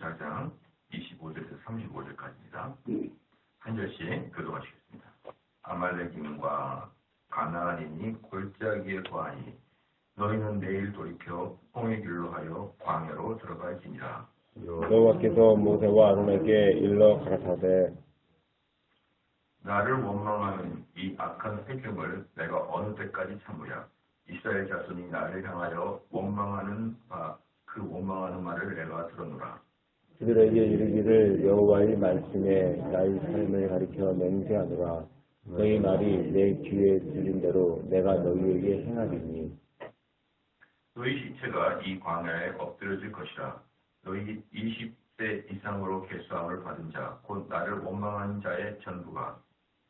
14장 25절에서 35절까지입니다. 한 절씩 교독하시겠습니다. 아말렉인과 가나안인이 골짜기에 거하니 너희는 내일 돌이켜 홍해 길로 하여 광야로 들어갈지니라. 여호와께서 모세와 아론에게 일러 가라사대 나를 원망하는 이 악한 세겜을 내가 어느 때까지 참으랴. 이스라엘 자손이 나를 향하여 원망하는 말을 내가 들었노라. 그들에게 이르기를 여호와의 말씀에 나의 삶을 가리켜 맹세하노라. 너희 말이 내 귀에 들린 대로 내가 너희에게 행하리니 너희 시체가 이 광야에 엎드려질 것이라. 너희 20세 이상으로 계수함을 받은 자 곧 나를 원망한 자의 전부가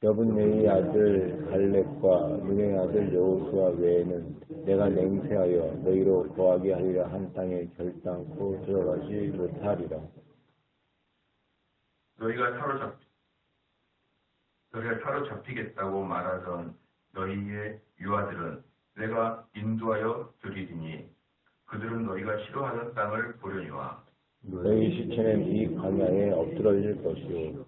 여분네의 아들 갈렙과 눈의 아들 여호수아 외에는 내가 맹세하여 너희로 거하게 하리라 한 땅에 결단코 들어가지 못하리라. 너희가 사로잡히겠다고 말하던 너희의 유아들은 내가 인도하여 드리리니 그들은 너희가 싫어하는 땅을 보려니와 너희 시체는 이 광야에 엎드러질 것이요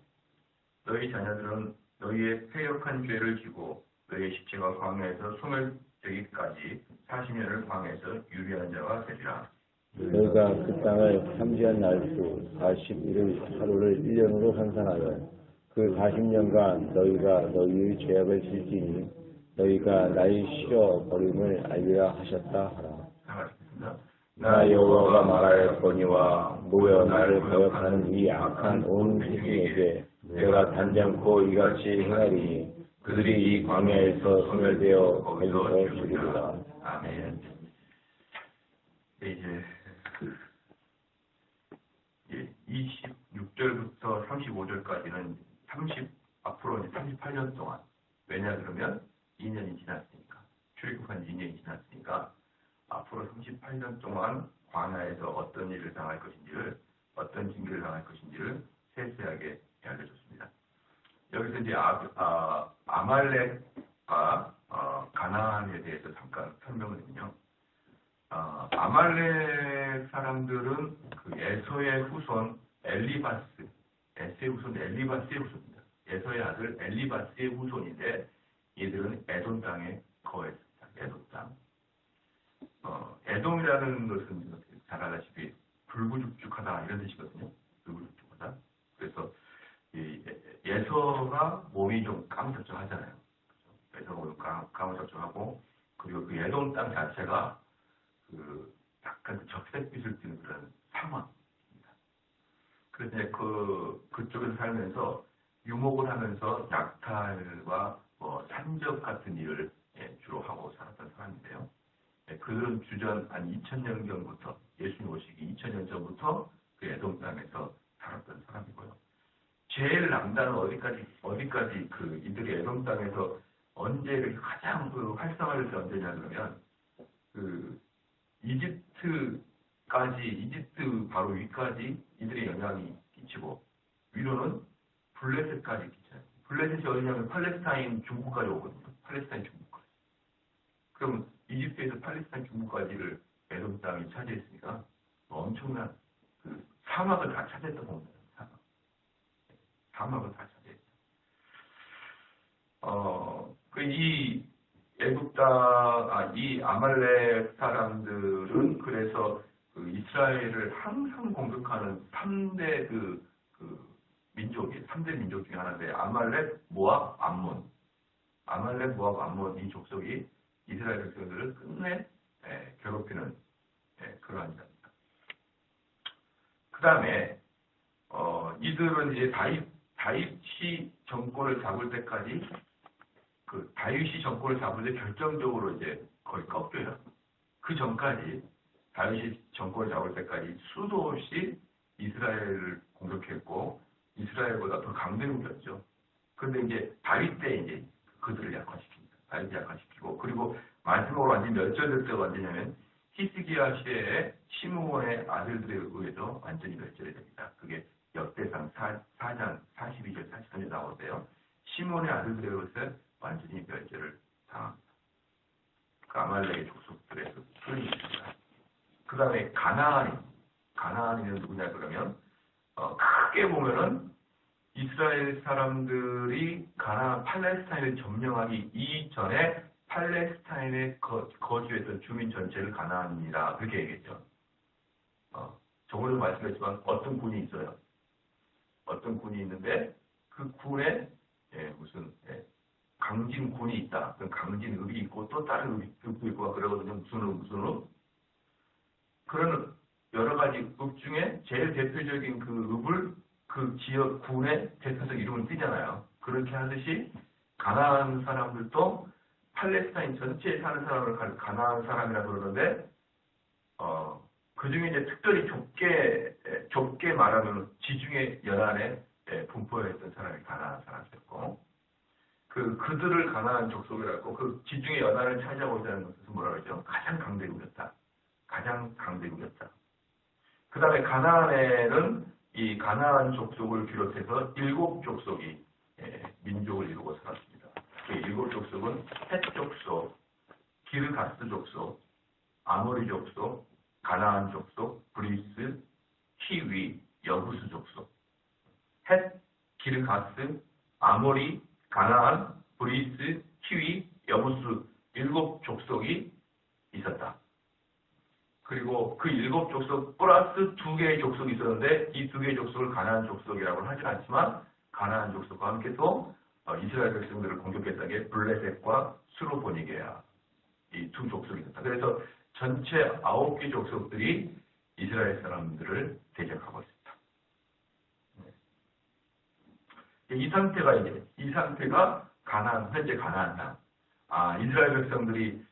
너희 자녀들은 너희의 패역한 죄를 지고 너희의 시체가 광야에서 소멸되기까지 40년을 광야에서 유리한 자가 되리라. 너희가 그 땅을 탐지한 날수 41일 하루를 1년으로 환산하여 그 40년간 너희가 너희의 죄악을 질지니 너희가 나의 싫어 버림을 알리라 하셨다 하라. 나 여호와가 말하였거니와 모여 나를 거역하는 이 악한 온 세상에게 내가 단장코 이같이 행하리니 그들이 이 광야에서 소멸되어 거기서 죽으리라. 아멘. 이제 26절부터 35절까지는 앞으로 38년 동안, 왜냐 그러면 2년이 지났으니까, 출애굽한 2년이 지났으니까 앞으로 38년 동안 광야에서 어떤 일을 당할 것인지를, 어떤 징계를 당할 것인지를 세세하게 알려줬습니다. 여기서 이제 아말렉과 가나안에 대해서 잠깐 설명을 드리면요. 아말렉 사람들은 그 에서의 후손 에서의 후손 엘리바스의 후손입니다. 에서의 아들 엘리바스의 후손인데 얘들은 에돔 땅에 거했습니다. 에돔 땅. 에돔이라는 것은 잘 알다시피 불구죽죽하다 이런 뜻이거든요. 불구죽죽하다. 그래서 에서가 몸이 좀 까무잡잡하잖아요. 에서가 몸이 까무잡잡하고 그리고 그 에돔 땅 자체가 약간 적색빛을 띠는 그런 상황입니다. 그래서 이제 그쪽에서 살면서 유목을 하면서 약탈과 산적 같은 일을 주로 하고 살았던 사람인데요. 그들은 주전 한 2000년경부터 예수님 오시기 2000년 전부터 그 에돔 땅에서 살았던 사람이고요. 제일 남다른 어디까지 이들이 에돔 땅에서 언제 가장 활성화될 때 언제냐 그러면 이집트 바로 위까지 이들의 영향이 끼치고 위로는 블레셋까지 끼쳐요. 블레셋이 어디냐면 팔레스타인 중부까지 오거든요. 팔레스타인 중부까지. 그럼 이집트에서 팔레스타인 중부까지를 에돔 땅이 차지했으니까 엄청난 사막을 다 차지했다고 봅니다. 사막을 다 차지했죠. 이 애굽 땅, 이 아말렉 사람들은 그래서 이스라엘을 항상 공격하는 3대 민족 중에 하나인데 아말렉, 모압, 암몬. 아말렉, 모압, 암몬 이 족속이 이스라엘 백성들을 끝내 괴롭히는 그러한 자입니다. 그 다음에 이들은 이제 다윗이 정권을 잡을 때까지 다윗이 정권을 잡을 때 결정적으로 이제 거의 꺾여요. 그 전까지 다윗이 정권을 잡을 때까지 수도 없이 이스라엘을 공격했고 이스라엘보다 더 강대국이었죠. 그런데 이제 다윗 때 이제 그들을 약화시킵니다. 다윗이 약화시키고 그리고 마지막으로 완전히 멸절될 때가 언제냐면 히스기야 시대에 시므온의 아들들에 의해서 완전히 멸절이 됩니다. 그게 역대상 4장 42절 43절 나오는데요. 시므온의 아들들에 의해서 완전히 멸절을 당합니다. 그 아말렉의 족속들에서 흐름이 있습니다. 그 다음에 가나안인은 누구냐 그러면 크게 보면은 이스라엘 사람들이 팔레스타인을 점령하기 이전에 팔레스타인에 거주했던 주민 전체를 가나안이라 그렇게 얘기했죠. 저번에도 말씀드렸지만 어떤 군이 있어요. 어떤 군이 있는데 그 군에 무슨 강진군이 있다. 그 강진읍이 있고 또 다른 읍도 있고 그러거든요. 무슨 읍. 그런 여러 가지 읍 중에 제일 대표적인 그 읍을 그 지역 군의 대표적 이름을 띄잖아요. 그렇게 하듯이 가나안 사람들도 팔레스타인 전체에 사는 사람을 가나안 사람이라고 그러는데 그 중에 이제 특별히 좁게 말하면 지중해 연안에 분포했던 사람이 가나안 사람이었고 그들을 가나안 족속이라고 그 지중해 연안을 차지하고 있다는 것은 뭐라 그러죠? 가장 강대국이었다. 가장 강대국이었다. 그 다음에 가나안에는 이 가나안 족속을 비롯해서 7족속이 민족을 이루고 살았습니다. 그 7족속은 헷 족속, 기르가스 족속, 아모리 족속, 가나안 족속, 브리스, 히위, 여부스 족속. 헷, 기르가스, 아모리, 가나안, 브리스, 히위, 여부스 7족속이 있었다. 그리고 그 7족속 플러스 2개의 족속이 있었는데 이 2개의 족속을 가나안 족속이라고 하진 않지만 가나안 족속과 함께 또 이스라엘 백성들을 공격했던 게 블레셋과 수로보니게야 이 두 족속이 있었다. 그래서 전체 9개 족속들이 이스라엘 사람들을 대적하고 있었다. 이 상태가 현재 가나안 땅. 이스라엘 백성들이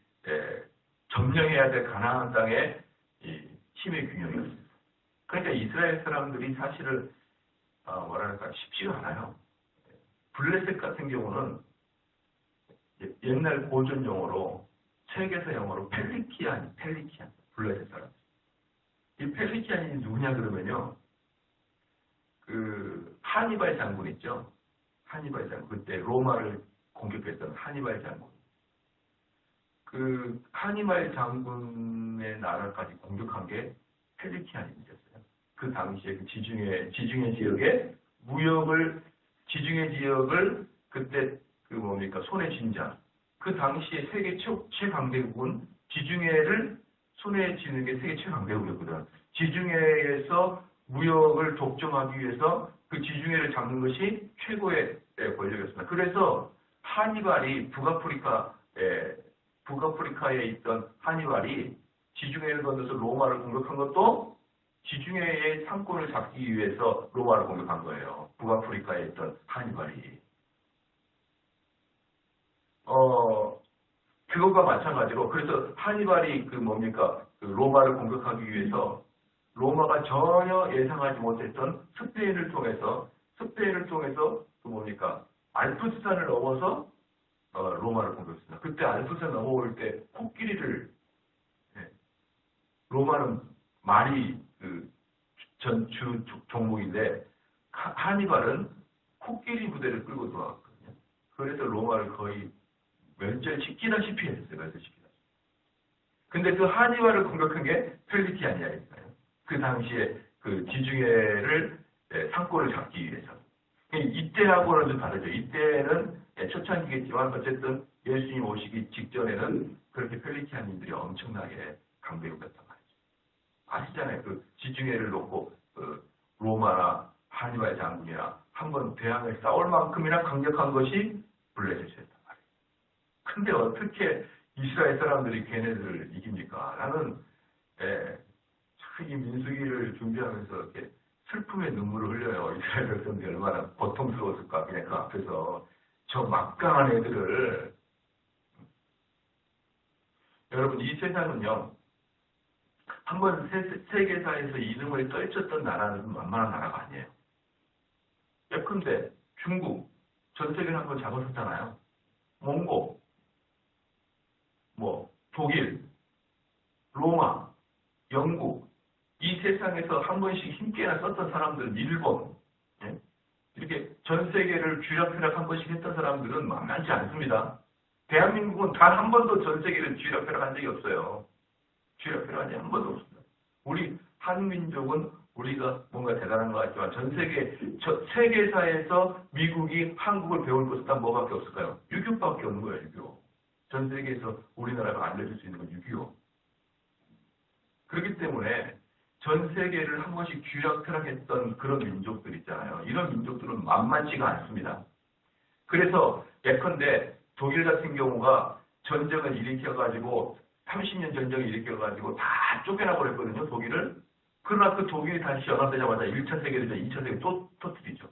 점령해야 될 가나안 땅의 이 힘의 균형이었습니다. 그러니까 이스라엘 사람들이 사실은 뭐랄까 쉽지가 않아요. 블레셋 같은 경우는 옛날 고전 용어로 책에서 영어로 펠리키안 블레셋 사람. 이 펠리키안이 누구냐 그러면요. 그 하니발 장군 있죠. 하니발 장군 그때 로마를 공격했던 하니발 장군. 그 하니발 장군의 나라까지 공격한 게 펠리키안이었어요. 그 당시에 그 지중해 지역에 지중해 지역을 그때 그 뭡니까 손에 쥔 자. 그 당시에 세계 최강대국은 지중해를 손에 쥐는 게 세계 최강대국이었거든. 지중해에서 무역을 독점하기 위해서 그 지중해를 잡는 것이 최고의 권력이었습니다. 그래서 하니발이 북아프리카에 있던 하니발이 지중해를 건너서 로마를 공격한 것도 지중해의 상권을 잡기 위해서 로마를 공격한 거예요. 북아프리카에 있던 하니발이. 그것과 마찬가지로 그래서 하니발이 그 로마를 공격하기 위해서 로마가 전혀 예상하지 못했던 스페인을 통해서 알프스산을 넘어서 로마를 공격했습니다. 그때 알프스산 넘어올 때 코끼리를 로마는 말이 전주 종목인데 하니발은 코끼리 부대를 끌고 들어왔거든요. 그래서 로마를 거의 멸절시키다시피 했어요. 근데 그 하니발을 공격한 게 펠리키안이니까요. 그 당시에 그 지중해를 상권을 잡기 위해서. 이때하고는 좀 다르죠. 이때는 초창기겠지만 어쨌든 예수님 오시기 직전에는 그렇게 펠리키안인들이 엄청나게 강대국이었단 말이죠. 아시잖아요. 그 지중해를 놓고 로마나 하니발 장군이나 한번 대항을 싸울 만큼이나 강력한 것이 블레셋이었단 말이에요. 근데 어떻게 이스라엘 사람들이 걔네들을 이깁니까? 나는 이 민수기를 준비하면서 이렇게 슬픔의 눈물을 흘려요. 이스라엘 백성들이 얼마나 고통스러웠을까. 그냥 그 앞에서 저 막강한 애들을. 여러분 이 세상은요. 한번 세계사에서 이름을 떨쳤던 나라는 만만한 나라가 아니에요. 예컨대 중국 전 세계를 한번 잡았었잖아요. 몽고, 독일, 로마, 영국 이 세상에서 한 번씩 힘께나 썼던 사람들은 일본 이렇게 전 세계를 쥐락펴락 한 번씩 했던 사람들은 만만치 않습니다. 대한민국은 단 한 번도 전 세계를 쥐락펴락 한 적이 없어요. 쥐락펴락 한 적이 한 번도 없습니다. 우리 한민족은 우리가 뭔가 대단한 것 같지만 전 세계사에서 미국이 한국을 배울 것은 딱 뭐밖에 없을까요? 유교밖에 없는 거예요. 유교. 전 세계에서 우리나라가 알려줄 수 있는 건 유교. 그렇기 때문에 전 세계를 한 번씩 쥐락펴락했던 그런 민족들 있잖아요. 이런 민족들은 만만치가 않습니다. 그래서 예컨대 독일 같은 경우가 전쟁을 일으켜가지고 30년 전쟁을 일으켜가지고 다 쫓겨나 버렸거든요. 독일을. 그러나 그 독일이 다시 연합되자마자 1차 세계대전, 2차 세계대전 또 터뜨리죠.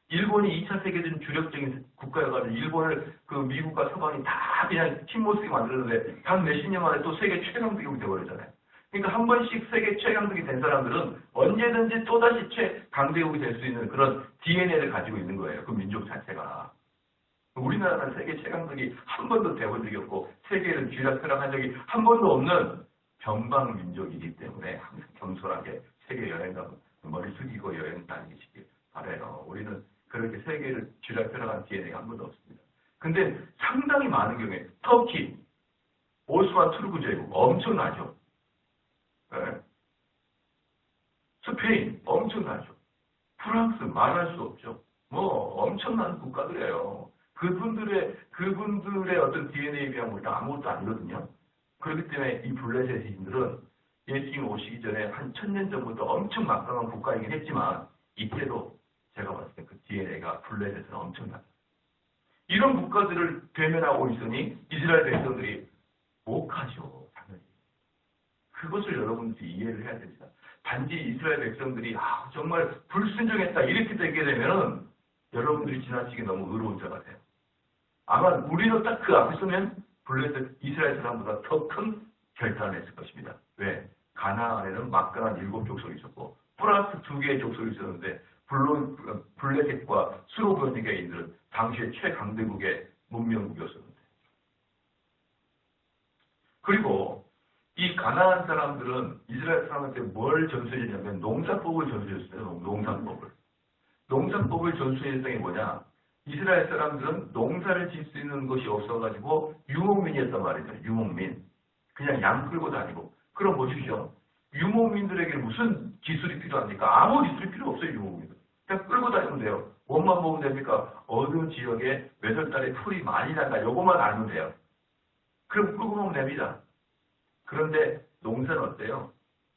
일본이 2차 세계대전 주력적인 국가여가지고 일본을 그 미국과 서방이 다 그냥 팀모스게 만들었는데 단 몇십 년 만에 또 세계 최강국이 되어버렸잖아요. 그러니까 한 번씩 세계 최강국이 된 사람들은 언제든지 또다시 최강대국이 될 수 있는 그런 DNA를 가지고 있는 거예요. 그 민족 자체가. 우리나라는 세계 최강국이 한 번도 되어본 적이 없고 세계를 쥐락펴락한 적이 한 번도 없는 변방 민족이기 때문에 항상 겸손하게 세계 여행 가면 머리 숙이고 여행 다니시길 바라요. 우리는 그렇게 세계를 쥐락펴락한 DNA가 한 번도 없습니다. 근데 상당히 많은 경우에 터키, 오스만 투르크 제국 엄청나죠. 네. 스페인 엄청나죠. 프랑스 말할 수 없죠. 뭐 엄청난 국가들이에요. 그분들의 어떤 DNA에 비하면 우리는 아무것도 아니거든요. 그렇기 때문에 이 블레셋인들은 예수님 오시기 전에 한 1000년 전부터 엄청 막강한 국가이긴 했지만 이때도 제가 봤을 때 그 DNA가 블레셋은 엄청나다. 이런 국가들을 대면하고 있으니 이스라엘 백성들이 못하죠. 당연히. 그것을 여러분들이 이해를 해야 됩니다. 단지 이스라엘 백성들이 정말 불순종했다 이렇게 되게 되면 여러분들이 지나치게 너무 의로운 자가 돼요. 아마 우리도 딱 그 앞에 서면 블레셋 이스라엘 사람보다 더 큰 결단을 했을 것입니다. 왜? 가나안에는 막강한 7 족속이 있었고 플러스 2개의 족속이 있었는데 블레셋과 수로변니게인들은 당시의 최강대국의 문명국이었었는데 그리고 이 가나안 사람들은 이스라엘 사람한테 뭘 전수해줬냐면 농사법을 전수해줬어요. 농사법을 전수해줬던 게 뭐냐? 이스라엘 사람들은 농사를 지을 수 있는 것이 없어가지고 유목민이었단 말이죠. 유목민. 그냥 양 끌고 다니고. 그럼 보십시오. 유목민들에게 무슨 기술이 필요합니까? 아무 기술이 필요 없어요. 유목민들. 그냥 끌고 다니면 돼요. 옷만 보면 됩니까? 어느 지역에 몇 월 달에 풀이 많이 난다. 요것만 알면 돼요. 그럼 끌고 가면 됩니다. 그런데 농사는 어때요?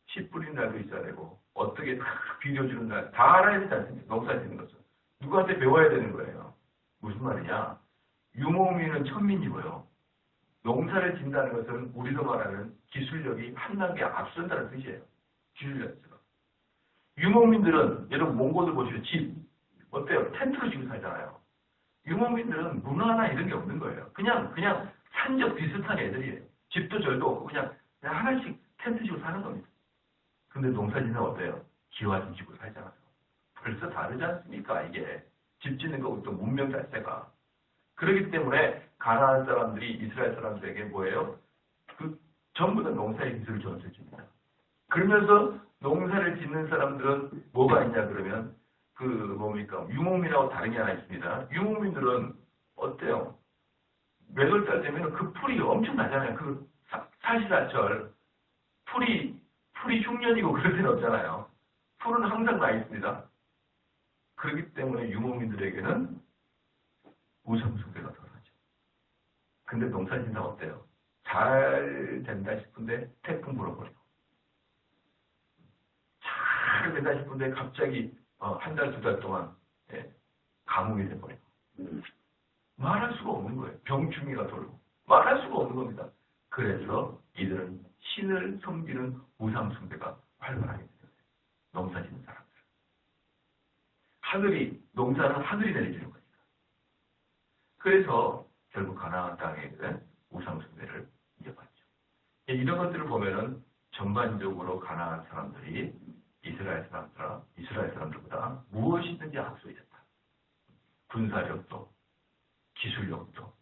씨 뿌리는 날도 있어야 되고 어떻게 비벼주는 날 다 알아야 되지 않습니까? 농사 짓는 것은. 누구한테 배워야 되는 거예요. 무슨 말이냐? 유목민은 천민이고요. 농사를 짓는다는 것은 우리가 말하는 기술력이 한 단계 앞선다는 뜻이에요. 기술력에서. 유목민들은 여러분 몽골들 보시면 집 어때요? 텐트로 지고 살잖아요. 유목민들은 문화나 이런 게 없는 거예요. 그냥 산적 비슷한 애들이에요. 집도 절도 없고 그냥 하나씩 텐트 지고 사는 겁니다. 근데 농사 짓는 어때요? 기와집 지고 살잖아요. 벌써 다르지 않습니까? 이게 집 짓는 것부터 문명 자체가. 그렇기 때문에 가나안 사람들이 이스라엘 사람들에게 뭐예요? 전부 다 농사의 기술을 전수해 줍니다. 그러면서 농사를 짓는 사람들은 뭐가 있냐 그러면 뭡니까? 유목민하고 다른 게 하나 있습니다. 유목민들은 어때요? 몇 월달 되면 그 풀이 엄청 나잖아요. 사시사철 풀이 흉년이고 그럴 때는 없잖아요. 풀은 항상 나 있습니다. 그렇기 때문에 유목민들에게는 우상숭배가 덜하죠. 근데 농사짓는다 어때요? 잘 된다 싶은데 태풍 불어버리고 잘 된다 싶은데 갑자기 한 달, 2달 동안 가뭄이 돼버리고 말할 수가 없는 거예요. 병충해가 돌고 말할 수가 없는 겁니다. 그래서 이들은 신을 섬기는 우상숭배가 활발하게 돼요. 농사짓는 사람들. 농사는 하늘이 내려주는 거니까. 그래서 결국 가나안 땅에 우상숭배를 이어받죠. 이런 것들을 보면은 전반적으로 가나안 사람들이 이스라엘 사람들보다 무엇이든지 앞서 있었다. 군사력도, 기술력도,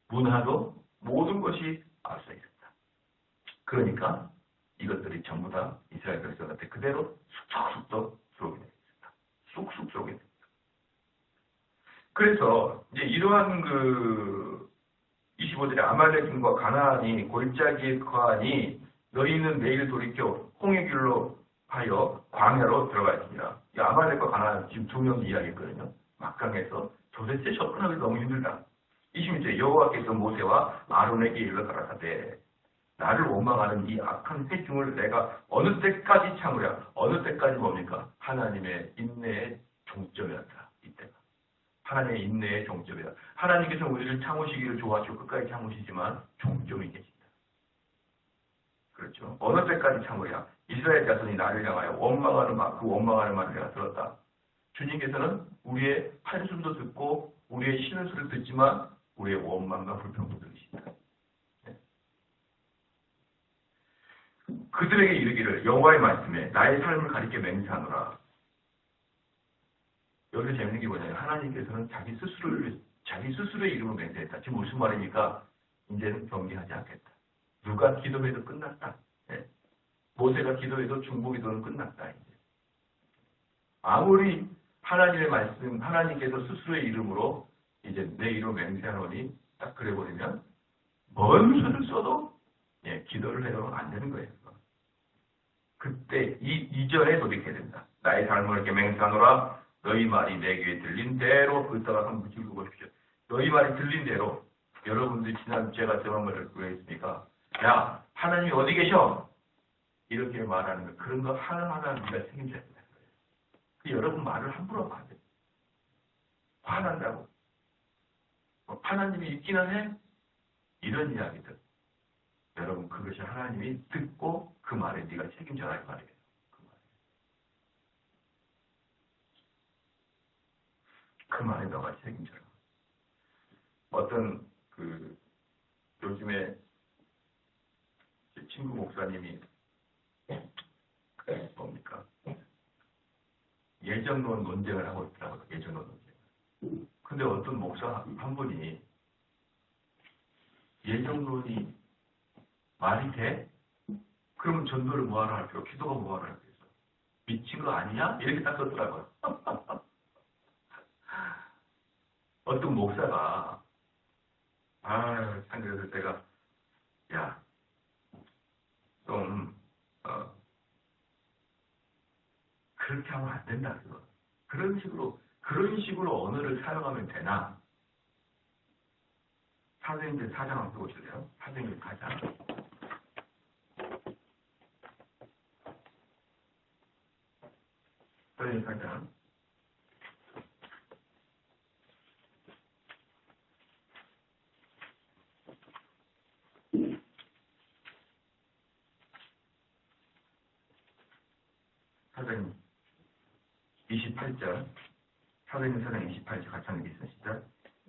문화도 모든 것이 앞서 있었다. 그러니까 이것들이 전부 다 이스라엘 백성한테 그대로 쑥쑥 들어오게 됩니다. 쑥쑥 들어오게 됩니다. 그래서 이제 이러한 25절에 아말렉인과 가나안이 골짜기에 거하니 너희는 내일 돌이켜 홍해길로 하여 광야로 들어가 있습니다. 이 아말렉과 가나안 지금 두 명이 이야기했거든요. 막강해서 도대체 접근하기 너무 힘들다. 26절 여호와께서 모세와 아론에게 일러 가라사대 나를 원망하는 이 악한 회중을 내가 어느 때까지 참으랴. 어느 때까지 뭡니까? 하나님의 인내의 종점이었다. 이때가. 하나님의 인내의 종점이다. 하나님께서 우리를 참으시기를 좋아하시고 끝까지 참으시지만 종점이 계신다. 그렇죠. 어느 때까지 참으랴. 이스라엘 자손이 나를 향하여 원망하는 말, 그 원망하는 말을 내가 들었다. 주님께서는 우리의 한숨도 듣고 우리의 쉬는 소리를 듣지만 우리의 원망과 불평도 들으신다. 네. 그들에게 이르기를 여호와의 말씀에 나의 삶을 가리켜 맹세하노라. 여기서 재밌는 게 뭐냐면 하나님께서는 자기 스스로의 이름을 맹세했다. 지금 무슨 말입니까? 이제는 경계하지 않겠다. 누가 기도해도 끝났다. 네. 모세가 기도해도 중보기도는 끝났다. 이제. 아무리 하나님의 말씀, 하나님께서 스스로의 이름으로 이제 내 이름을 맹세하노니 딱 그래버리면 뭔 수를 써도 예, 기도를 해도 안 되는 거예요. 그때 이전에 돌이켜야 된다. 나의 삶을 이렇게 맹세하노라. 너희 말이 내 귀에 들린 대로 그따가 한번 읽어보십시오. 너희 말이 들린 대로 여러분들이 지난 제가 저런 말을 구했으니까 야 하나님이 어디 계셔? 이렇게 말하는 거 그런 거 하나하나 네가 책임져야 된다. 여러분 말을 함부로 하면 안 돼. 화난다고. 하나님이 있기는 해? 이런 이야기들. 여러분 그것이 하나님이 듣고 그 말에 네가 책임져라 이 말이에요. 그 말에 너가 책임져라. 어떤 요즘에 제 친구 목사님이 뭡니까? 예정론 논쟁을 하고 있더라고요. 예정론 논쟁. 근데 어떤 목사 한 분이 예정론이 말이 돼? 그러면 전도를 뭐하러 할게요? 기도가 뭐하러 할게요? 미친 거 아니냐? 이렇게 딱 썼더라고요. 어떤 목사가 참 그래서 제가 야 좀 그렇게 하면 안 된다. 그런 식으로 언어를 사용하면 되나? 사도행전 4장 한번 보실래요? 사도행전 4장. 사도행전 4장. 사도행전 28절. 사도행전 4장 28절 같이 한번 읽겠습니다.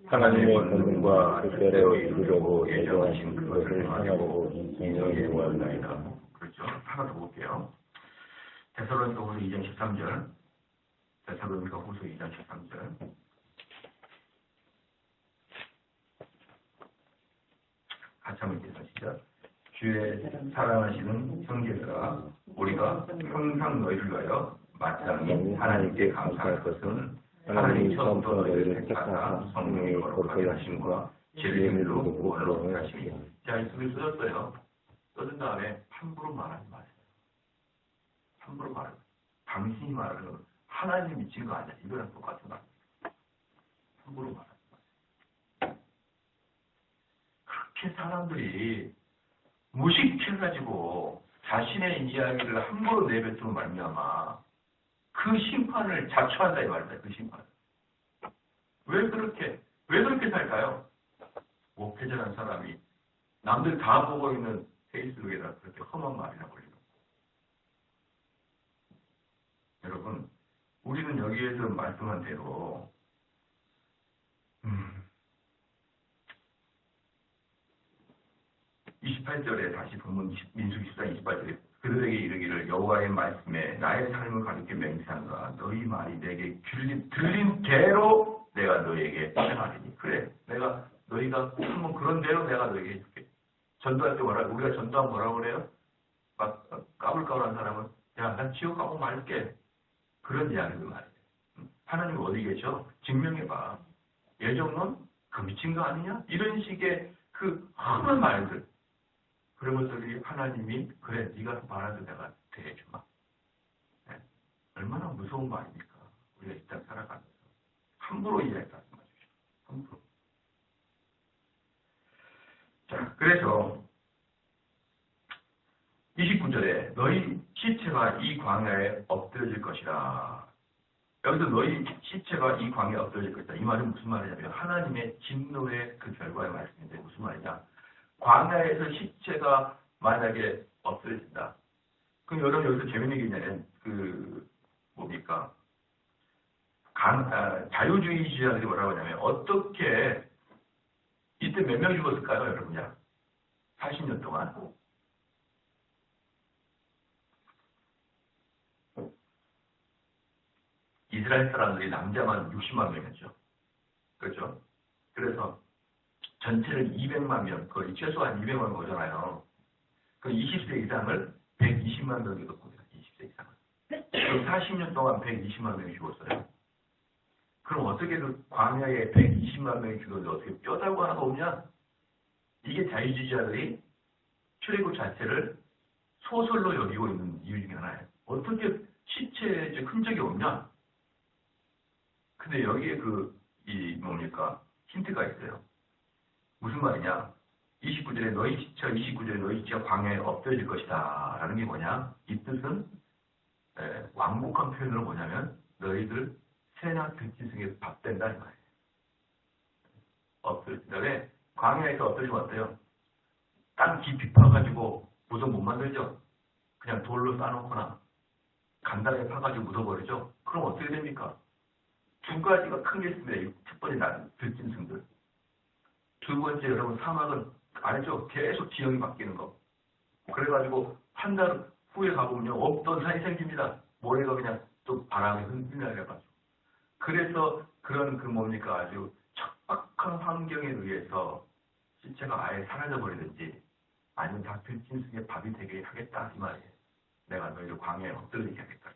하나님의 권능과 그대로 이루려고 예정하신 그것을 행하려고 인생의 요구하나이다. 그렇죠. 하나 더 볼게요. 데살로니가 후서 2장 13절. 데살로니가 후서 2장 13절. 같이 한번 읽겠습니다. 주의 사랑하시는 형제들아, 우리가 항상 너희를 위하여 마땅히 하나님께 감사할 것은 하나님이 처음부터 너희를 택하사 성령의 거룩하게 하심과 진리로 구원을 하시니. 자, 이 속에 써졌어요. 써진 다음에 함부로 말하지 마세요. 함부로 말하지 마세요. 당신이 말하는 건 하나님 미친 거 아니야. 이거랑 똑같은 거 아니야. 함부로 말하지 마세요. 그렇게 사람들이 무식해가지고 자신의 이야기를 함부로 내뱉으면 말미암아 그 심판을 자초한다 이 말이다. 그 심판. 왜 그렇게 살까요? 목회자라는 사람이 남들 다 보고 있는 페이스북에다 그렇게 험한 말이나 올리고. 여러분, 우리는 여기에서 말씀한 대로 28절에 다시 보면 민수기 14장 28절에 그들에게 이르기를 여호와의 말씀에 나의 삶을 가리켜 맹세한다. 너희 말이 내게 들린 대로 내가 너희에게 행하리니. 그래, 너희가 한번 그런 대로 내가 너희에게 해줄게. 전도할 때 우리가 전도하면 뭐라고 그래요? 막 까불까불한 사람은 야, 난 지옥 가고 말게. 그런 이야기를 말해요. 하나님 어디 계셔? 증명해봐. 예정론? 그 미친 거 아니냐? 이런 식의 그 험한 말들. 그런 것들이 하나님이 그래 네가 말하는 내가 대해주마. 네. 얼마나 무서운 말입니까? 우리가 이 땅 살아가면서. 함부로 이해하지 마십시오. 함부로. 자, 그래서 29절에 너희 시체가 이 광야에 엎드려질 것이라. 여기서 너희 시체가 이 광야에 엎드려질 것이다. 이 말은 무슨 말이냐면 하나님의 진노의 그 결과의 말씀인데 무슨 말이냐. 광야에서 시체가 만약에 엎드려진다. 그럼 여러분 여기서 재밌는 게 있냐면 뭡니까? 자유주의자들이 뭐라고 하냐면 어떻게 이때 몇 명 죽었을까요, 여러분야? 40년 동안. 이스라엘 사람들이 남자만 60만 명이었죠. 그렇죠? 그래서 전체를 200만 명, 거의 최소한 200만 명 오잖아요. 그 20세 이상을 120만 명으로 봅니다. 20세 이상을. 그럼 40년 동안 120만 명이 죽었어요. 그럼 어떻게 그 광야에 120만 명이 죽었는데 어떻게 뼈다구 하나가 없냐? 이게 자유주의자들이 출애굽 자체를 소설로 여기고 있는 이유 중에 하나예요. 어떻게 시체에 흔적이 없냐? 근데 여기에 뭡니까? 힌트가 있어요. 무슨 말이냐? 29절에 너희 시체가 광야에 엎드려질 것이다. 라는 게 뭐냐? 이 뜻은 완곡한 표현으로 뭐냐면 너희들 새나 들짐승에 밥된다 이 말이에요. 엎드려진다. 왜? 광야에서 엎드리면 어때요? 땅 깊이 파가지고 무덤 못 만들죠? 그냥 돌로 쌓아놓거나 간단하게 파가지고 묻어버리죠? 그럼 어떻게 됩니까? 두 가지가 큰 게 있습니다. 첫 번째 들짐승들. 두 번째 여러분 사막은 알죠? 계속 지형이 바뀌는 거. 그래가지고 한 달 후에 가보면요. 없던 산이 생깁니다. 모래가 그냥 또 바람에 흩날려가지고. 그래서 그런 뭡니까? 아주 척박한 환경에 의해서 시체가 아예 사라져버리든지 아니면 다 들짐승의 밥이 되게 하겠다 이 말이에요. 내가 너희를 광야에 엎드리게 하겠다.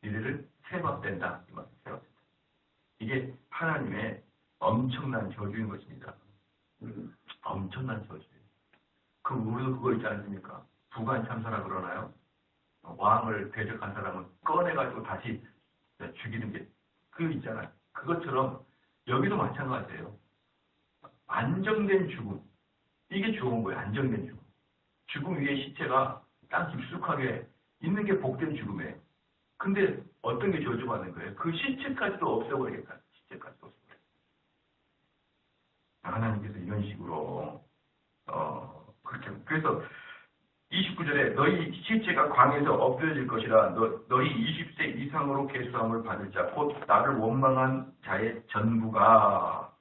이들을 세밥된다 이 말이에요. 세밥된다. 이게 하나님의 엄청난 저주인 것입니다. 엄청난 저주예요. 우리도 그거 있지 않습니까? 부관 참사라 그러나요? 왕을 대적한 사람은 꺼내가지고 다시 죽이는 게 그거 있잖아요. 그것처럼 여기도 마찬가지예요. 안정된 죽음. 이게 좋은 거예요. 안정된 죽음. 죽음 위에 시체가 땅 깊숙하게 있는 게 복된 죽음이에요. 근데 어떤 게 저주받는 거예요? 그 시체까지도 없애버리겠다. 시체까지도 없애버리겠다. 하나님께서 이런 식으로 그렇게 그래서 29절에 너희 시체가 광야에서 엎드려질 것이라 너희 20세 이상으로 계수함을 받을 자 곧 나를 원망한 자의 전부가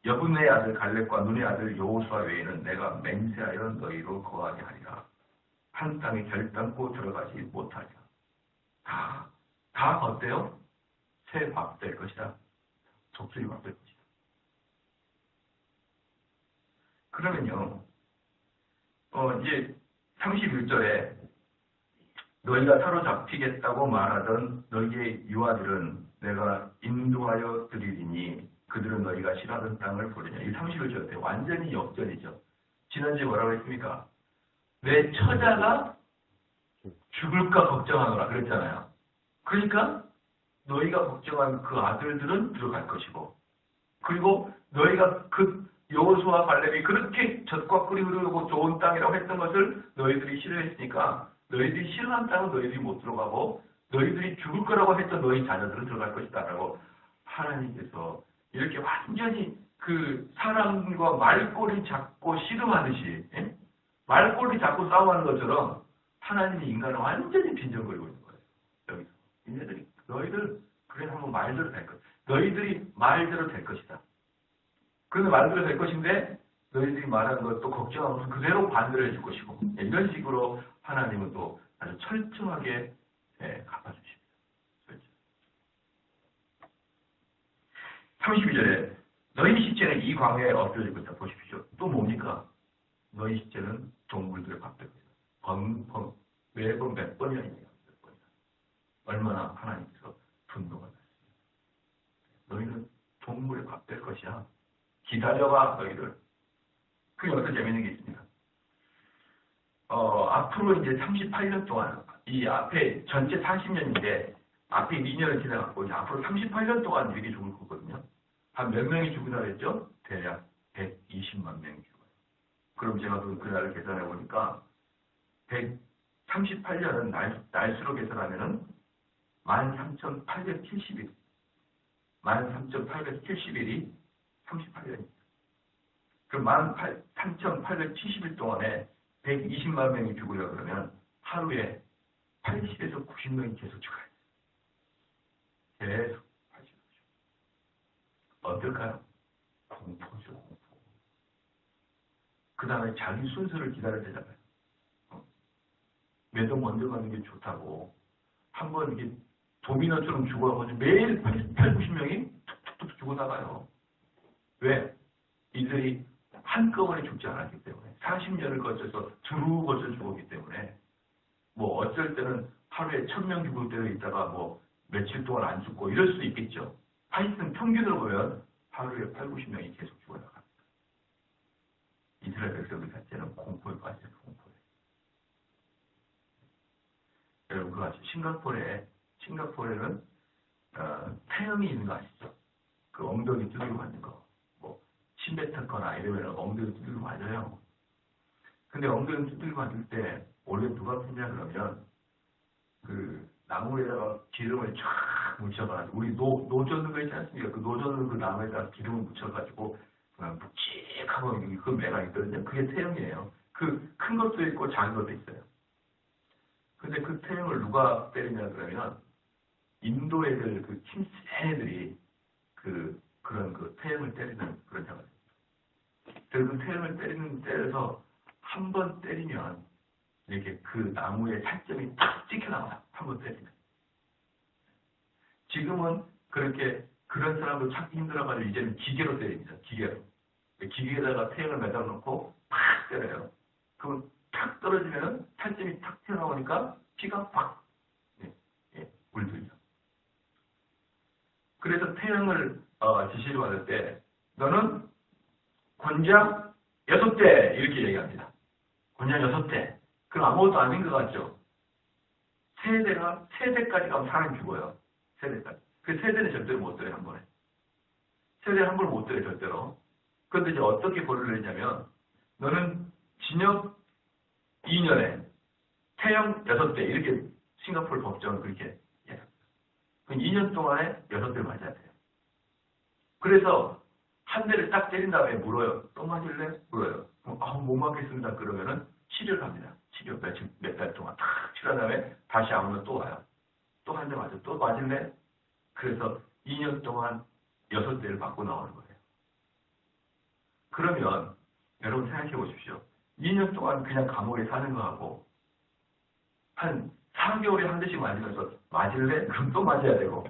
여분의 아들 갈렙과 눈의 아들 여호수아 외에는 내가 맹세하여 너희로 거하게 하리라. 한 땅에 결단코 들어가지 못하리라. 다 어때요? 새 밥 될 것이다. 독수리 밥 될 것이다. 그러면요, 이제 31절에 너희가 사로잡히겠다고 말하던 너희의 유아들은 내가 인도하여 드리리니 그들은 너희가 싫어하던 땅을 보리냐. 이 31절에 완전히 역전이죠. 지난주에 뭐라고 했습니까? 내 처자가 죽을까 걱정하노라 그랬잖아요. 그러니까 너희가 걱정한 그 아들들은 들어갈 것이고 그리고 너희가 여호수아 갈렙이 그렇게 젖과 꿀이 흐르고 좋은 땅이라고 했던 것을 너희들이 싫어했으니까 너희들이 싫어한 땅은 너희들이 못 들어가고 너희들이 죽을 거라고 했던 너희 자녀들은 들어갈 것이다 라고 하나님께서 이렇게 완전히 사람과 말꼬리 잡고 씨름하듯이 말꼬리 잡고 싸움하는 것처럼 하나님이 인간을 완전히 빈정거리고 있는 거예요. 여기서 얘네들이 너희들 그래 한번 말대로 될 것. 너희들이 말대로 될 것이다. 그런데 말대로 될 것인데 너희들이 말하는 것도 걱정하면서 그대로 반대를 해줄 것이고 이런 식으로 하나님은 또 아주 철저하게 갚아주십니다. 32절에 너희 시체는 이 광야에 엎드려질 것이다. 보십시오. 또 뭡니까? 너희 시체는 동물들의 밥될 것이다. 매번 몇 번이나 있냐. 몇 번이나. 얼마나 하나님께서 분노가 났습니다. 너희는 동물의 밥 될 것이야. 기다려봐 너희들. 그게 어떤 재미있는 게 있습니다. 앞으로 이제 38년 동안 이 앞에 전체 40년인데 앞에 2년을 지나갔고 이제 앞으로 38년 동안 이렇게 죽을 거거든요. 한 몇 명이 죽으나 그랬죠? 대략 120만 명이 죽어요. 그럼 제가 그날을 계산해 보니까 138년은 날수로 계산하면은 13,870일. 13,870일이 38년입니다. 그 13,870일 동안에 120만 명이 죽으려 그러면 하루에 80에서 90명이 계속 죽어요. 계속 80에서 90명. 어떨까요? 공포죠, 공포. 그 다음에 자기 순서를 기다려야 되잖아요. 매도 먼저 가는 게 좋다고. 한번 이게 도미노처럼 죽어가지고 매일 8, 90명이 툭툭툭 죽어나가요. 왜? 이들이 한꺼번에 죽지 않았기 때문에 40년을 거쳐서 두루 거쳐 죽었기 때문에 뭐 어쩔 때는 하루에 1000명 죽을 때도 있다가 뭐 며칠 동안 안 죽고 이럴 수도 있겠죠. 하여튼 평균으로 보면 하루에 8, 90명이 계속 죽어나갑니다. 이스라엘 백성들 자체는 공포에 빠져요. 공포에. 여러분 그거 아시죠? 싱가포르에는 태형이 있는 거 아시죠? 그 엉덩이 두들겨 맞는 거. 뭐 침뱉 탔거나 이러면 엉덩이 두들겨 맞아요. 근데 엉덩이 두들겨 맞을 때 원래 누가 피냐 그러면 그 나무에다가 기름을 쫙 묻혀가지고 우리 노젓는 거 있지 않습니까? 그 노젓는 그 나무에다가 기름을 묻혀가지고 묵직하고 그 매가 있거든요. 그게 태형이에요. 그 큰 것도 있고 작은 것도 있어요. 근데 그 태형을 누가 때리냐 그러면 인도 애들 그 힘센 애들이 그런 그 태형을 때리는 그런 장면입니다. 그래서 그 태형을 때려서 한 번 때리면 이렇게 그 나무의 살점이 탁 찍혀 나와요. 한 번 때리면. 지금은 그렇게 그런 사람도 찾기 힘들어가지고 이제는 기계로 때립니다. 기계로. 기계에다가 태형을 매달아 놓고 팍 때려요. 그럼 탁 떨어지면 살점이 탁 튀어나오니까 피가 확 물들죠. 그래서 태형을 지시를 받을 때 너는 권장 6대 이렇게 얘기합니다. 권장 6대. 그럼 아무것도 아닌 것 같죠? 세대까지 가면 사람이 죽어요. 세대까지. 그 세대는 절대로 못 때려요, 한 번에. 세대는 한 번에 못 때려요, 절대로. 그런데 이제 어떻게 벌을 내냐면 너는 징역 2년에 태형 6대 이렇게 싱가포르 법정은 그렇게 해요. 그럼 2년 동안에 6대를 맞아야 돼요. 그래서 한 대를 딱 때린 다음에 물어요. 또 맞을래? 물어요. 못 맞겠습니다. 그러면은 치료를 합니다. 치료 몇 달 동안 탁 치료한 다음에 다시 아무나 또 와요. 또 한 대 맞아. 또 맞을래? 그래서 2년 동안 6대를 받고 나오는 거예요. 그러면 여러분 생각해 보십시오. 2년 동안 그냥 감옥에 사는 거하고 한 4개월에 한 대씩 맞으면서 맞을래? 그럼 또 맞아야 되고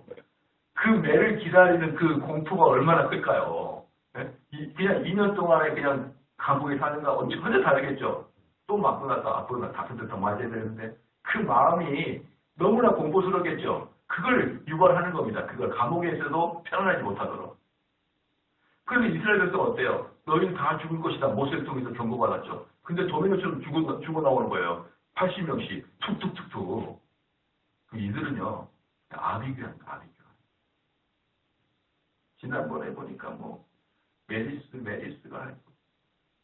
그 매를 기다리는 그 공포가 얼마나 클까요? 네? 그냥 2년 동안에 그냥 감옥에 사는 거하고 전혀 다르겠죠. 또 맞고 나서 앞으로 5대 더 맞아야 되는데 그 마음이 너무나 공포스럽겠죠. 그걸 유발하는 겁니다. 그걸 감옥에 있어도 편안하지 못하도록. 그런데 이스라엘 백성 어때요? 너희는 다 죽을 것이다. 모세를 통해서 경고받았죠. 근데 도미노처럼 죽어 나오는 거예요. 80명씩 툭툭툭툭. 이들은요. 아비규환. 지난번에 보니까 뭐 메리스가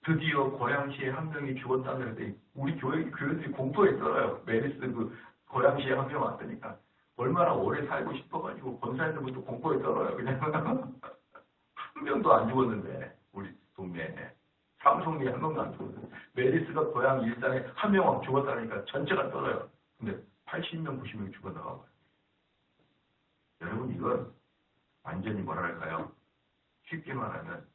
드디어 고양시에 한 명이 죽었다는 데 우리 교회들이 공포에 떨어요. 메리스 그 고양시에 한 명 왔다니까. 얼마나 오래 살고 싶어가지고 권사님들부터 공포에 떨어요. 그냥 한 명도 안 죽었는데 우리 동네에 삼성리에 한 명도 안 죽었는데 메리스가 고양 일산에 한 명 죽었다니까 전체가 떨어요. 근데 80명, 90명 죽어나가고요. 여러분 이건 완전히 뭐랄까요? 쉽게 말하면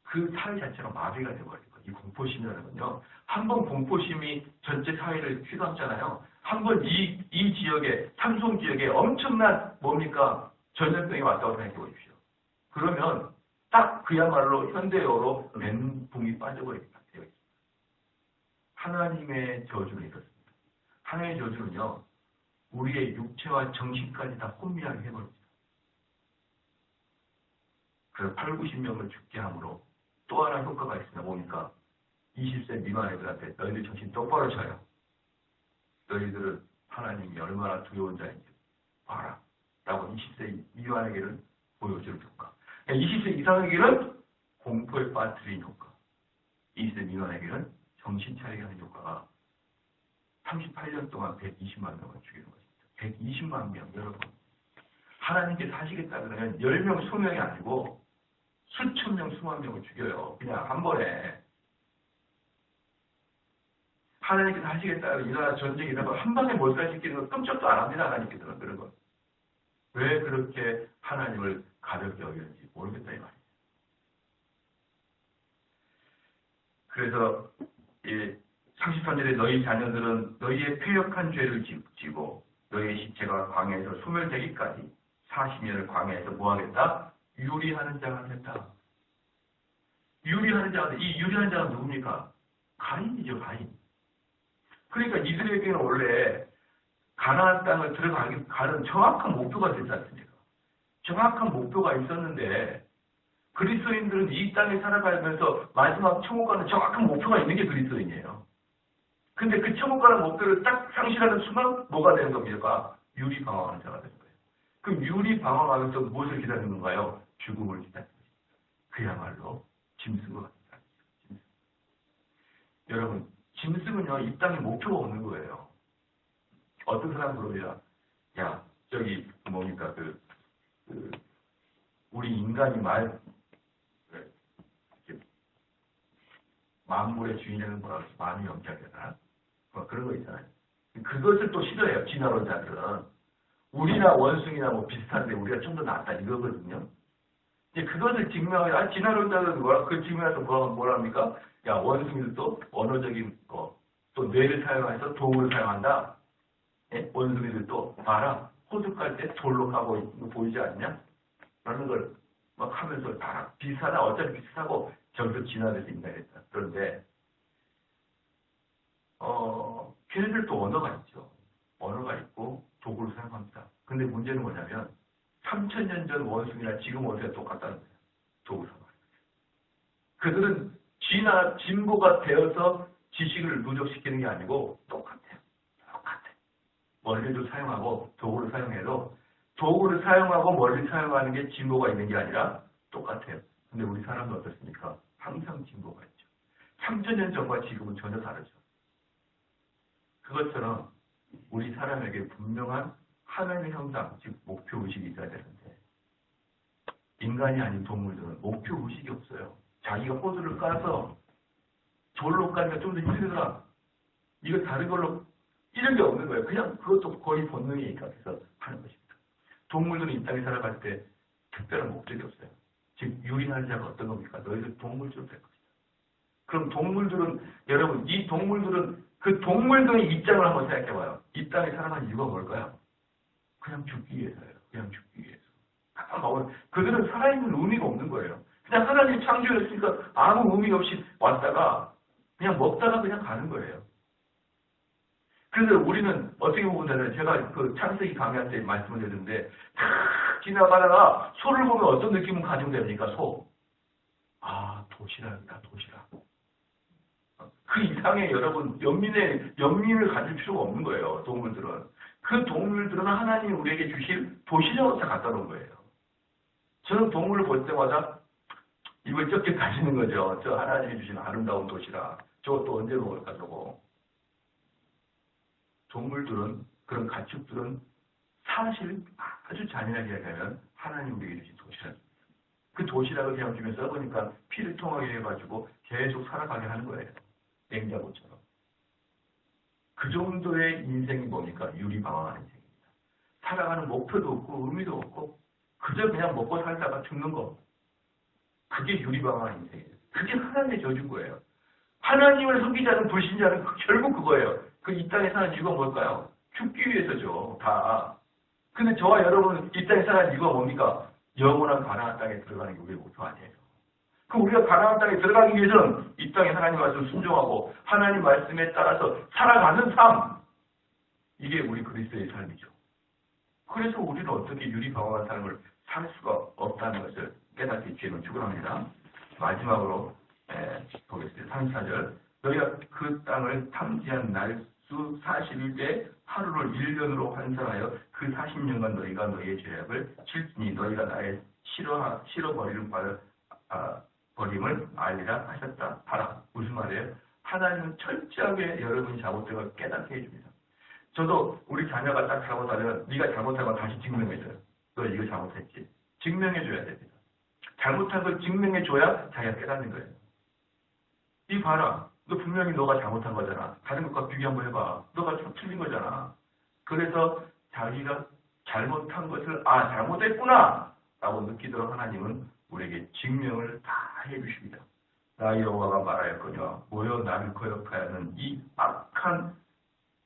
그 사회 자체가 마비가 되어버린 거예요. 이 공포심이라는 건요. 한 번 공포심이 전체 사회를 휘감잖아요. 한 번 이 지역에, 삼성 지역에 엄청난 뭡니까? 전염병이 왔다고 생각해 보십시오. 그러면 딱 그야말로 현대어로 멘붕이 빠져버립니다. 하나님의 저주는 이렇습니다. 하나님의 저주는요. 우리의 육체와 정신까지 다 혼미하게 해버립니다. 그래서 8, 90명을 죽게 함으로 또 하나 효과가 있습니다. 뭡니까? 20세 미만 애들한테 너희들 정신 똑바로 차려. 너희들은 하나님이 얼마나 두려운 자인지 봐라. 라고 20세 미만에게는 보여주는 효과. 20세 이상에게는 공포에 빠뜨리는 효과. 20세 미만에게는 정신 차리게 하는 효과가 38년 동안 120만 명을 죽이는 것입니다. 120만 명, 여러분. 하나님께서 하시겠다 그러면 10명, 20명이 아니고 수천 명, 수만 명을 죽여요. 그냥 한 번에. 하나님께서 하시겠다 그러면 이 나라 전쟁이 일어나고 한 방에 몰살시키는 건 끔찍도 안 합니다. 하나님께서는 그런 거. 왜 그렇게 하나님을 가볍게 여기는지 모르겠다 이 말이에요. 그래서 이 33절에 너희 자녀들은 너희의 패역한 죄를 지고 너희의 시체가 광야에서 소멸되기까지 40년을 광야에서 뭐하겠다? 유리하는 자가 됐다. 유리하는 자가, 이 유리하는 자가 누굽니까? 가인이죠, 가인. 그러니까 이들에게는 원래 가나안 땅을 들어가는 정확한 목표가 되지 않습니까? 정확한 목표가 있었는데 그리스도인들은 이 땅에 살아가면서 마지막 천국 가는 정확한 목표가 있는 게 그리스도인이에요. 근데 그 천국 가는 목표를 딱 상실하는 순간 뭐가 되는 겁니까? 유리방황하는 자가 되는 거예요. 그럼 유리방황하면서 무엇을 기다리는 건가요? 죽음을 기다리는 것입니다. 그야말로 짐승과 같다. 짐승. 여러분, 짐승은요, 이 땅에 목표가 없는 거예요. 어떤 사람 그러냐, 야, 저기, 뭡니까, 우리 인간이 만물의 주인에는 뭐라고 해서 만유 영장이나 뭐 그런 거 있잖아요. 그것을 또 싫어해요, 진화론자들은. 우리나 원숭이나 뭐 비슷한데 우리가 좀 더 낫다 이거거든요. 이제 그것을 증명하면, 진화론자들은 그 증명해서 뭐랍니까? 야, 원숭이들도 언어적인 거, 또 뇌를 사용해서 도구를 사용한다. 예? 원숭이들도 봐라. 호수 깔 때 돌로 까고 있는 거 보이지 않냐? 라는 걸 막 하면서 봐라. 비슷하다. 어차피 비슷하고 저기서 진화돼서 인간했다. 그런데 걔네들도 언어가 있죠. 언어가 있고 도구를 사용합니다. 근데 문제는 뭐냐면 3000년 전 원숭이나 지금 원숭이가 똑같다는 거예요. 도구 사용. 그들은 진보가 되어서 지식을 누적시키는 게 아니고 똑같아요. 똑같아. 원리도 사용하고 도구를 사용해도 도구를 사용하고 멀리 사용하는 게 진보가 있는 게 아니라 똑같아요. 근데 우리 사람은 어떻습니까? 항상 진보가 있죠. 3000년 전과 지금은 전혀 다르죠. 그것처럼 우리 사람에게 분명한 하나님의 형상, 즉 목표의식이 있어야 되는데 인간이 아닌 동물들은 목표의식이 없어요. 자기가 호수를 까서 돌로 까니까 좀 더 힘들더라. 이거 다른 걸로 이런 게 없는 거예요. 그냥 그것도 거의 본능이니까 그래서 하는 것입니다. 동물들은 이 땅에 살아갈 때 특별한 목적이 없어요. 즉 유리한 자가 어떤 겁니까? 너희들 동물처럼 될 것이다. 그럼 동물들은 여러분 이 동물들은 그 동물들의 입장을 한번 생각해봐요. 이 땅에 살아가는 이유가 뭘까요? 그냥 죽기 위해서예요. 그냥 죽기 위해서. 그들은 살아있는 의미가 없는 거예요. 그냥 하나님이 창조했으니까 아무 의미 없이 왔다가 그냥 먹다가 그냥 가는 거예요. 그래서 우리는 어떻게 보면 제가 그 창세기 강의할 때 말씀을 드렸는데 탁 지나가다가 소를 보면 어떤 느낌을 가지고 됩니까? 소. 아, 도시락이다, 도시락. 그 이상의 여러분 연민을 가질 필요가 없는 거예요. 동물들은. 그 동물들은 하나님이 우리에게 주실 도시락으로 다 갖다 놓은 거예요. 저는 동물을 볼 때마다 입을 쩍쩍 다지는 거죠. 저 하나님이 주신 아름다운 도시락. 저것도 언제 먹을까 저거. 동물들은 그런 가축들은 사실 아주 잔인하게 얘기하면 하나님 우리에게 주신 도시락입니다. 그 도시락을 그냥 주면 썩으니까 피를 통하게 해가지고 계속 살아가게 하는 거예요. 냉장고처럼. 그 정도의 인생이 뭡니까? 유리방황하는 인생입니다. 살아가는 목표도 없고 의미도 없고 그저 그냥 먹고 살다가 죽는 거. 그게 유리방황한 인생이에요. 그게 하나님의 저주인 거예요. 하나님을 섬기지 않은 불신자는 결국 그거예요. 그 이 땅에 사는 이유가 뭘까요? 죽기 위해서죠. 다. 근데 저와 여러분은 이 땅에 사는 이유가 뭡니까? 영원한 가나안 땅에 들어가는 게 우리의 목표 아니에요. 그럼 우리가 가나안 땅에 들어가기 위해서는 이 땅에 하나님 말씀 순종하고 하나님 말씀에 따라서 살아가는 삶. 이게 우리 그리스도의 삶이죠. 그래서 우리는 어떻게 유리방황한 삶을 살 수가 없다는 것을 깨닫게 주님은 축원합니다. 마지막으로 보겠습니다. 34절. 너희가 그 땅을 탐지한 날수 40일 때 하루를 1년으로 환산하여 그 40년간 너희가 너희의 죄악을 질지니 너희가 나의 버림을 알리라 하셨다. 봐라. 무슨 말이에요? 하나님은 철저하게 여러분이 잘못된 걸 깨닫게 해줍니다. 저도 우리 자녀가 딱 잘못하면 네가 잘못한 건 다시 증명해줘요. 너 이거 잘못했지. 증명해줘야 됩니다. 잘못한 걸 증명해줘야 자기가 깨닫는 거예요. 이 봐라. 너 분명히 너가 잘못한 거잖아. 다른 것과 비교 한번 해봐. 너가 좀 틀린 거잖아. 그래서 자기가 잘못한 것을 잘못했구나 라고 느끼도록 하나님은 우리에게 증명을 다 해주십니다. 나 여호와가 말하였거니와 모여 나를 거역하여는 이 악한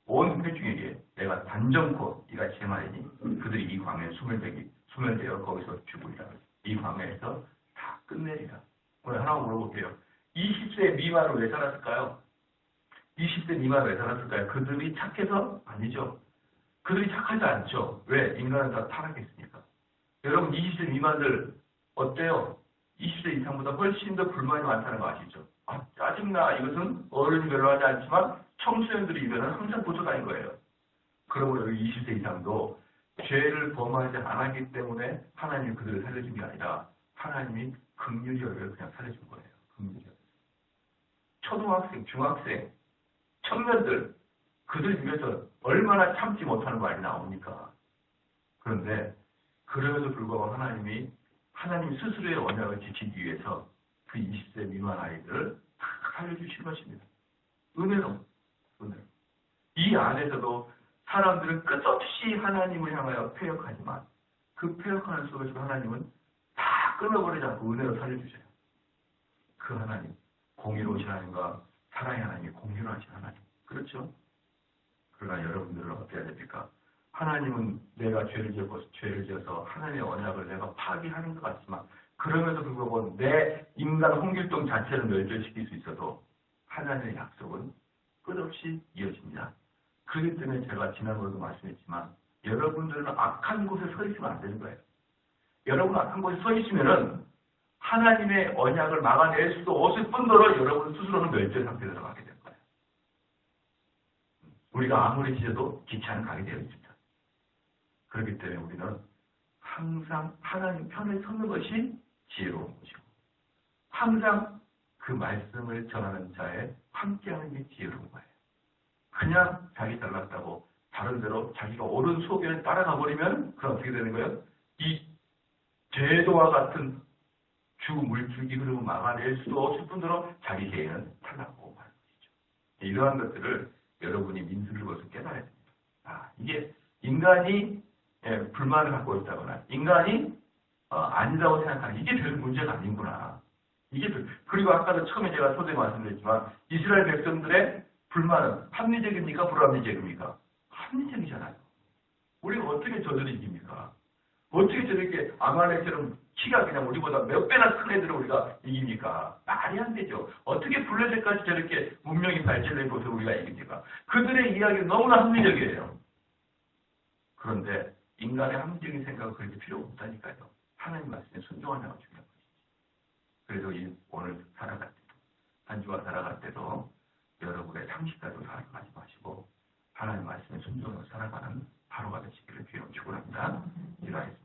온 회중에게 내가 단정코 이같이 말이니 그들이 이 광야에 소멸되어 거기서 죽으리라. 이 광야에서 다 끝내리라. 오늘 하나 물어볼게요. 20세 미만으로 왜 살았을까요? 20세 미만으로 왜 살았을까요? 그들이 착해서? 아니죠. 그들이 착하지 않죠. 왜? 인간은 다 타락했으니까. 여러분 20세 미만들 어때요? 20세 이상보다 훨씬 더 불만이 많다는 거 아시죠? 짜증나. 이것은 어른이 별로 하지 않지만 청소년들이 이거는 항상 고쳐다닌 거예요. 그러므로 여기 20세 이상도 죄를 범하지 않았기 때문에 하나님이 그들을 살려준 게 아니라 하나님이 긍휼히 여겨 그냥 살려준 거예요. 긍휼히 여겨. 초등학생, 중학생, 청년들 그들 위해서 얼마나 참지 못하는 말이 나옵니까? 그런데 그럼에도 불구하고 하나님 스스로의 언약을 지키기 위해서 그 20세 미만 아이들을 다 살려주신 것입니다. 은혜로. 이 안에서도 사람들은 끝없이 하나님을 향하여 패역하지만 그 패역하는 속에서 하나님은 다 끊어버리지 않고 은혜로 살려주세요. 그 하나님, 공의로우신 하나님과 사랑의 하나님이 공의로우신 하나님. 그렇죠? 그러나 여러분들은 어때야 됩니까? 하나님은 내가 죄를 지어서 하나님의 언약을 내가 파기하는 것 같지만 그럼에도 불구하고 내 인간 홍길동 자체를 멸절시킬 수 있어도 하나님의 약속은 끝없이 이어집니다. 그렇기 때문에 제가 지난번에도 말씀했지만 여러분들은 악한 곳에 서 있으면 안 되는 거예요. 여러분 악한 곳에 서 있으면은 하나님의 언약을 막아낼 수도 없을 뿐더러 여러분 스스로는 멸절 상태에 들어가게 될 거예요. 우리가 아무리 지어도 기차는 가게 되어 있습니다. 그렇기 때문에 우리는 항상 하나님 편에 서는 것이 지혜로운 것이고 항상 그 말씀을 전하는 자에 함께하는 게 지혜로운 거예요. 그냥 자기 잘났다고 다른 데로 자기가 옳은 소견에 따라가 버리면 그럼 어떻게 되는 거예요? 이 제도와 같은 주 물줄기 흐름을 막아낼 수도 없을 뿐더러 자기 죄는 탈락하고 마는 것이죠. 이러한 것들을 여러분이 민수를 벌써 깨달아야 됩니다. 이게 인간이 불만을 갖고 있다거나 인간이 아니라고 생각하는 이게 별 문제가 아니구나. 그리고 아까도 처음에 제가 서두에 말씀드렸지만 이스라엘 백성들의 불만은 합리적입니까? 불합리적입니까? 합리적이잖아요. 우리가 어떻게 저들을 이깁니까? 어떻게 저렇게 아말렉처럼 키가 그냥 우리보다 몇 배나 큰 애들을 우리가 이깁니까? 말이 안 되죠. 어떻게 블레셋까지 저렇게 문명이 발전된 곳을 우리가 이깁니까? 그들의 이야기는 너무나 합리적이에요. 그런데 인간의 합리적인 생각은 그렇게 필요 없다니까요. 하나님 말씀에 순종하냐가 중요한 것이지. 그래서 오늘 살아갈 때도 한 주간 살아갈 때도 여러분의 상식대로 살아가지 마시고 하나님 말씀에 순종하며 살아가는 하루가 되시기를 주로 축원합니다. 기도하겠습니다.